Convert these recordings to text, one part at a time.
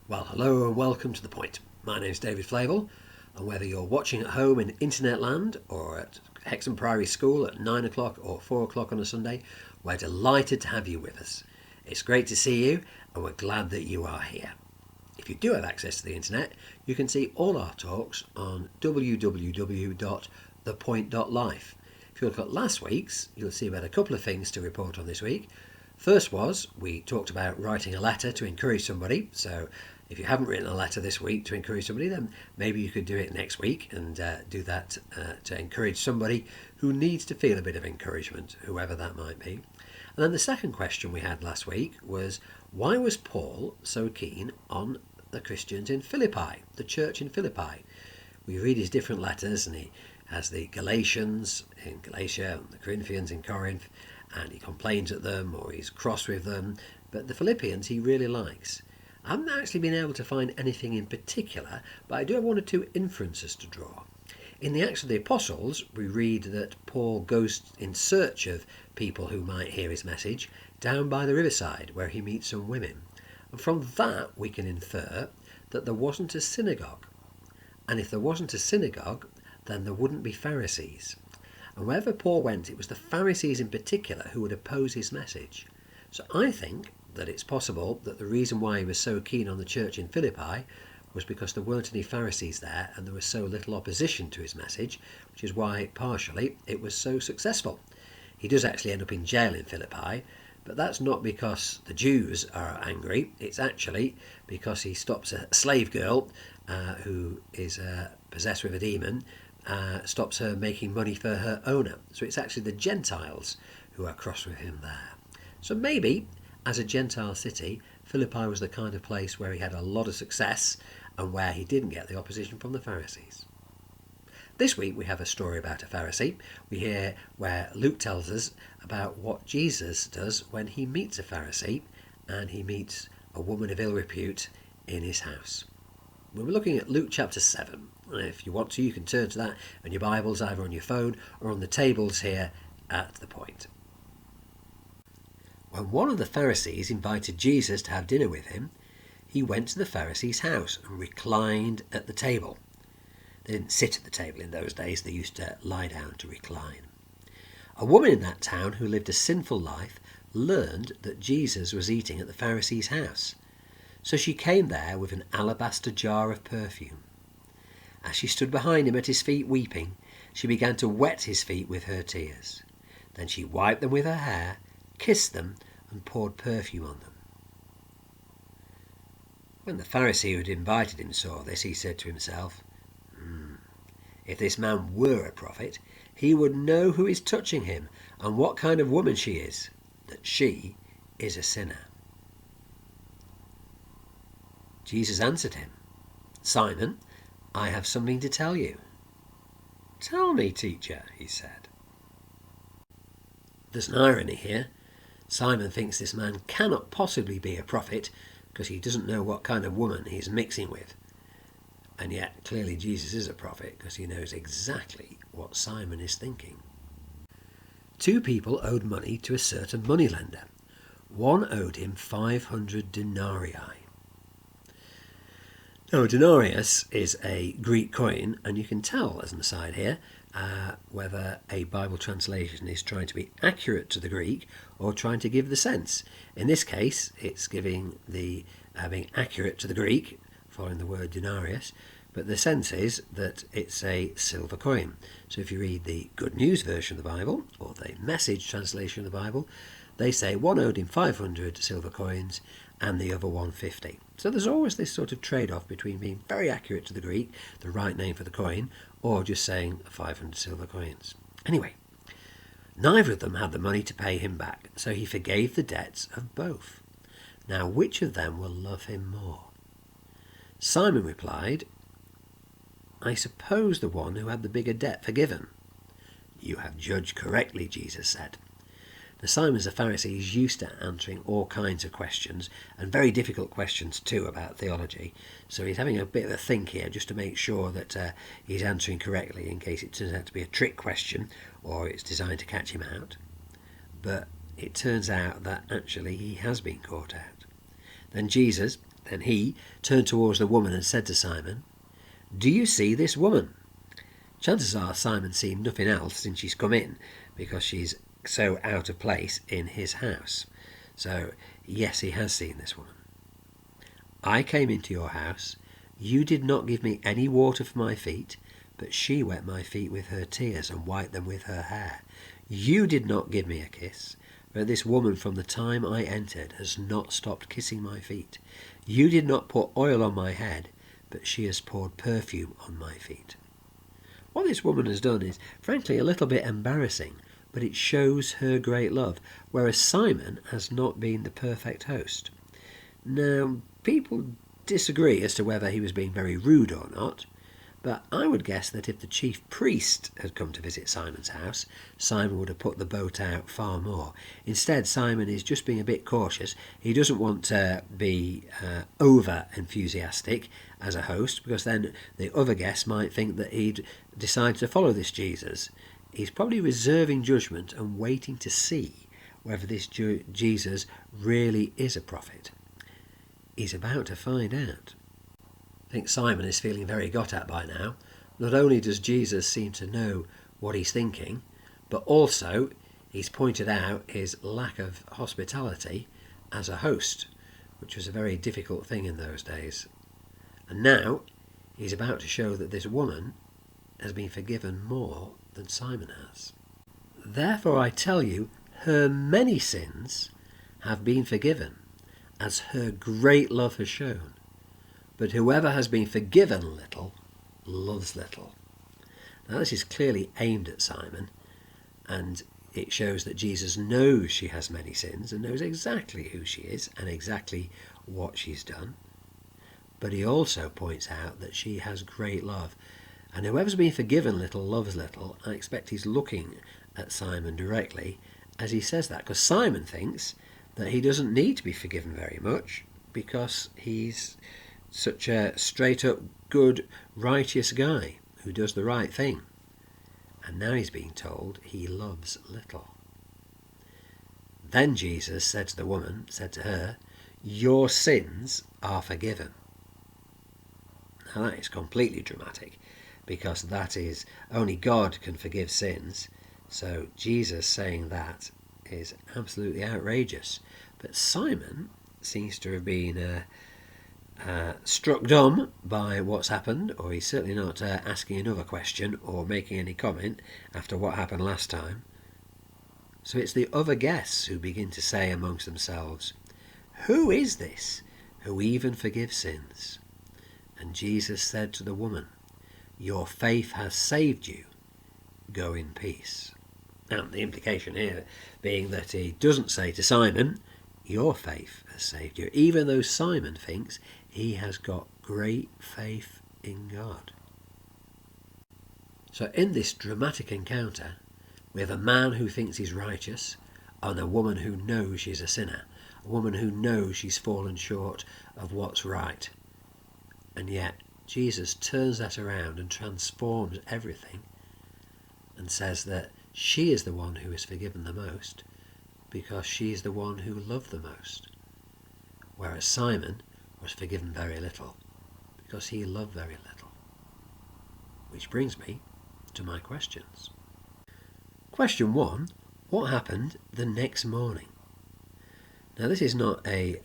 Well, hello and welcome to The Point. My name's David Flavel, and whether you're watching at home in internet land or at Hexham Priory School at 9 o'clock or 4 o'clock on a Sunday, we're delighted to have you with us. It's great to see you, and we're glad that you are here. If you do have access to the internet, you can see all our talks on www.thepoint.life. If you look at last week's, you'll see we had a couple of things to report on this week. First was, we talked about writing a letter to encourage somebody. So if you haven't written a letter this week to encourage somebody, then maybe you could do it next week and do that to encourage somebody who needs to feel a bit of encouragement, whoever that might be. And then the second question we had last week was, why was Paul so keen on the Christians in Philippi, the church in Philippi? We read his different letters, and he has the Galatians in Galatia and the Corinthians in Corinth, and he complains at them or he's cross with them, but the Philippians he really likes. I haven't actually been able to find anything in particular, but I do have one or two inferences to draw. In the Acts of the Apostles, we read that Paul goes in search of people who might hear his message down by the riverside where he meets some women. And from that we can infer that there wasn't a synagogue. And if there wasn't a synagogue, then there wouldn't be Pharisees. And wherever Paul went, it was the Pharisees in particular who would oppose his message. So I think that it's possible that the reason why he was so keen on the church in Philippi was because there weren't any Pharisees there and there was so little opposition to his message, which is why, partially, it was so successful. He does actually end up in jail in Philippi, but that's not because the Jews are angry. It's actually because he stops a slave girl who is possessed with a demon, stops her making money for her owner. So it's actually the Gentiles who are cross with him there. So maybe, as a Gentile city, Philippi was the kind of place where he had a lot of success and where he didn't get the opposition from the Pharisees. This week we have a story about a Pharisee. We hear where Luke tells us about what Jesus does when he meets a Pharisee and he meets a woman of ill repute in his house. We're looking at Luke chapter 7. If you want to, you can turn to that in your Bibles, either on your phone or on the tables here at The Point. When one of the Pharisees invited Jesus to have dinner with him, he went to the Pharisee's house and reclined at the table. They didn't sit at the table in those days, they used to lie down to recline. A woman in that town who lived a sinful life learned that Jesus was eating at the Pharisee's house. So she came there with an alabaster jar of perfume. As she stood behind him at his feet weeping, she began to wet his feet with her tears. Then she wiped them with her hair, kissed them, and poured perfume on them. When the Pharisee who had invited him saw this, he said to himself, if this man were a prophet, he would know who is touching him and what kind of woman she is, that she is a sinner. Jesus answered him, Simon, I have something to tell you. Tell me, teacher, he said. There's an irony here. Simon thinks this man cannot possibly be a prophet because he doesn't know what kind of woman he's mixing with. And yet, clearly Jesus is a prophet because he knows exactly what Simon is thinking. Two people owed money to a certain moneylender. One owed him 500 denarii. Now, a denarius is a Greek coin, and you can tell, as an aside here, whether a Bible translation is trying to be accurate to the Greek or trying to give the sense. In this case, it's giving being accurate to the Greek, following the word denarius, but the sense is that it's a silver coin. So if you read the Good News version of the Bible, or the Message translation of the Bible, they say one owed him 500 silver coins and the other 150. So there's always this sort of trade-off between being very accurate to the Greek, the right name for the coin, or just saying 500 silver coins. Anyway, neither of them had the money to pay him back, so he forgave the debts of both. Now, which of them will love him more? Simon replied, I suppose the one who had the bigger debt forgiven. You have judged correctly, Jesus said. Now, Simon's a Pharisee. He's used to answering all kinds of questions, and very difficult questions too about theology. So he's having a bit of a think here just to make sure that he's answering correctly in case it turns out to be a trick question or it's designed to catch him out. But it turns out that actually he has been caught out. Then Jesus, Then he turned towards the woman and said to Simon, "Do you see this woman?" Chances are Simon's seen nothing else since she's come in, because she's so out of place in his house. So, yes, he has seen this woman. "I came into your house. You did not give me any water for my feet, but she wet my feet with her tears and wiped them with her hair. You did not give me a kiss, but this woman from the time I entered has not stopped kissing my feet. You did not put oil on my head, but she has poured perfume on my feet." What this woman has done is, frankly, a little bit embarrassing, but it shows her great love, whereas Simon has not been the perfect host. Now, people disagree as to whether he was being very rude or not, but I would guess that if the chief priest had come to visit Simon's house, Simon would have put the boat out far more. Instead, Simon is just being a bit cautious. He doesn't want to be over enthusiastic as a host, because then the other guests might think that he'd decided to follow this Jesus. He's probably reserving judgment and waiting to see whether this Jesus really is a prophet. He's about to find out. I think Simon is feeling very got at by now. Not only does Jesus seem to know what he's thinking, but also he's pointed out his lack of hospitality as a host, which was a very difficult thing in those days. And now he's about to show that this woman has been forgiven more than Simon has. "Therefore I tell you, her many sins have been forgiven, as her great love has shown. But whoever has been forgiven little, loves little." Now this is clearly aimed at Simon, and it shows that Jesus knows she has many sins and knows exactly who she is and exactly what she's done. But he also points out that she has great love. And whoever's been forgiven little loves little. I expect he's looking at Simon directly as he says that, because Simon thinks that he doesn't need to be forgiven very much because he's such a straight-up, good, righteous guy who does the right thing. And now he's being told he loves little. Then Jesus said to her, "Your sins are forgiven." Now that is completely dramatic, because that is, only God can forgive sins. So Jesus saying that is absolutely outrageous. But Simon seems to have been struck dumb by what's happened, or he's certainly not asking another question or making any comment after what happened last time. So it's the other guests who begin to say amongst themselves, "Who is this who even forgives sins?" And Jesus said to the woman, "Your faith has saved you. Go in peace." And the implication here being that he doesn't say to Simon, "Your faith has saved you," even though Simon thinks he has got great faith in God. So in this dramatic encounter, we have a man who thinks he's righteous and a woman who knows she's a sinner, a woman who knows she's fallen short of what's right. And yet Jesus turns that around and transforms everything and says that she is the one who is forgiven the most because she is the one who loved the most, whereas Simon was forgiven very little because he loved very little. Which brings me to my questions. Question 1, what happened the next morning? Now this is not a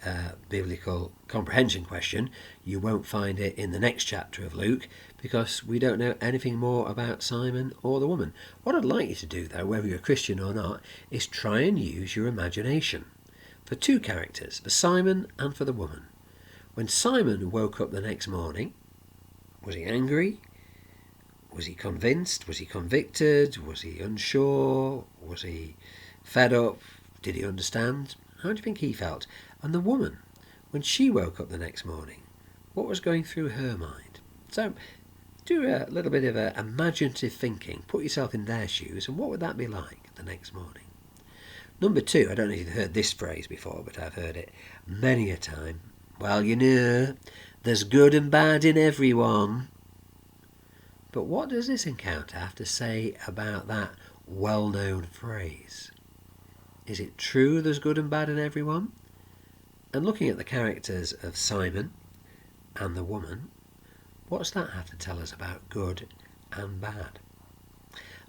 biblical comprehension question. You won't find it in the next chapter of Luke because we don't know anything more about Simon or the woman. What I'd like you to do though, whether you're a Christian or not, is try and use your imagination for two characters, for Simon and for the woman. When Simon woke up the next morning, was he angry? Was he convinced? Was he convicted? Was he unsure? Was he fed up? Did he understand? How do you think he felt? And the woman, when she woke up the next morning, what was going through her mind? So do a little bit of imaginative thinking. Put yourself in their shoes, and what would that be like the next morning? Number 2, I don't know if you've heard this phrase before, but I've heard it many a time. Well, you know, there's good and bad in everyone. But what does this encounter have to say about that well-known phrase? Is it true there's good and bad in everyone? And looking at the characters of Simon and the woman, what's that have to tell us about good and bad?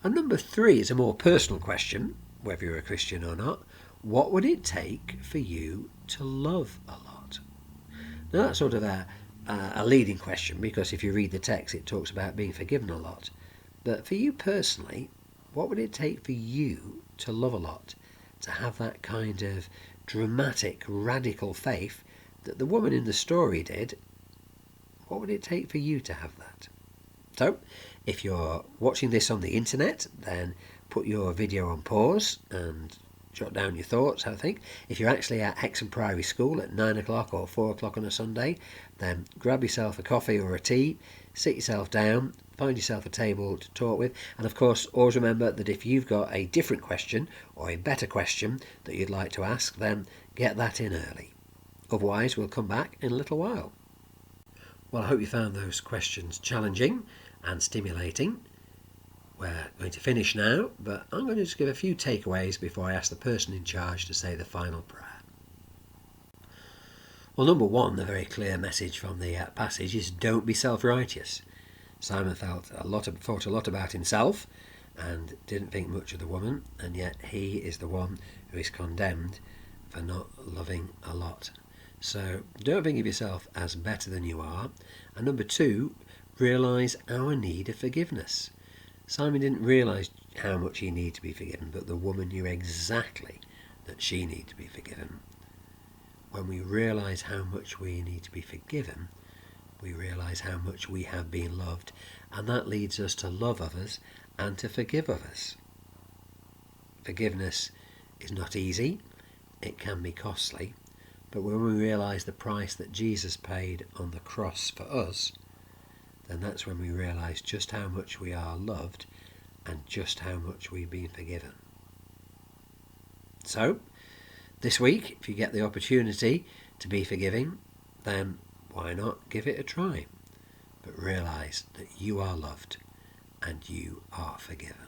And number 3 is a more personal question, whether you're a Christian or not. What would it take for you to love a lot? Now that's sort of a leading question, because if you read the text it talks about being forgiven a lot. But for you personally, what would it take for you to love a lot? To have that kind of dramatic, radical faith that the woman in the story did? What would it take for you to have that? So, if you're watching this on the internet, then put your video on pause and jot down your thoughts, I think. If you're actually at Hexham Priory School at 9 o'clock or 4 o'clock on a Sunday, then grab yourself a coffee or a tea, sit yourself down, find yourself a table to talk with, and of course always remember that if you've got a different question or a better question that you'd like to ask, then get that in early. Otherwise we'll come back in a little while. Well, I hope you found those questions challenging and stimulating. We're going to finish now, but I'm going to just give a few takeaways before I ask the person in charge to say the final prayer. Well, number 1, the very clear message from the passage is don't be self-righteous. Simon thought a lot about himself and didn't think much of the woman, and yet he is the one who is condemned for not loving a lot. So don't think of yourself as better than you are. And number 2, realise our need of forgiveness. Simon didn't realise how much he needed to be forgiven, but the woman knew exactly that she needed to be forgiven. When we realise how much we need to be forgiven, we realise how much we have been loved, and that leads us to love others and to forgive others. Forgiveness is not easy, it can be costly, but when we realise the price that Jesus paid on the cross for us, then that's when we realise just how much we are loved and just how much we've been forgiven. So, this week, if you get the opportunity to be forgiving, then why not give it a try? But realise that you are loved and you are forgiven.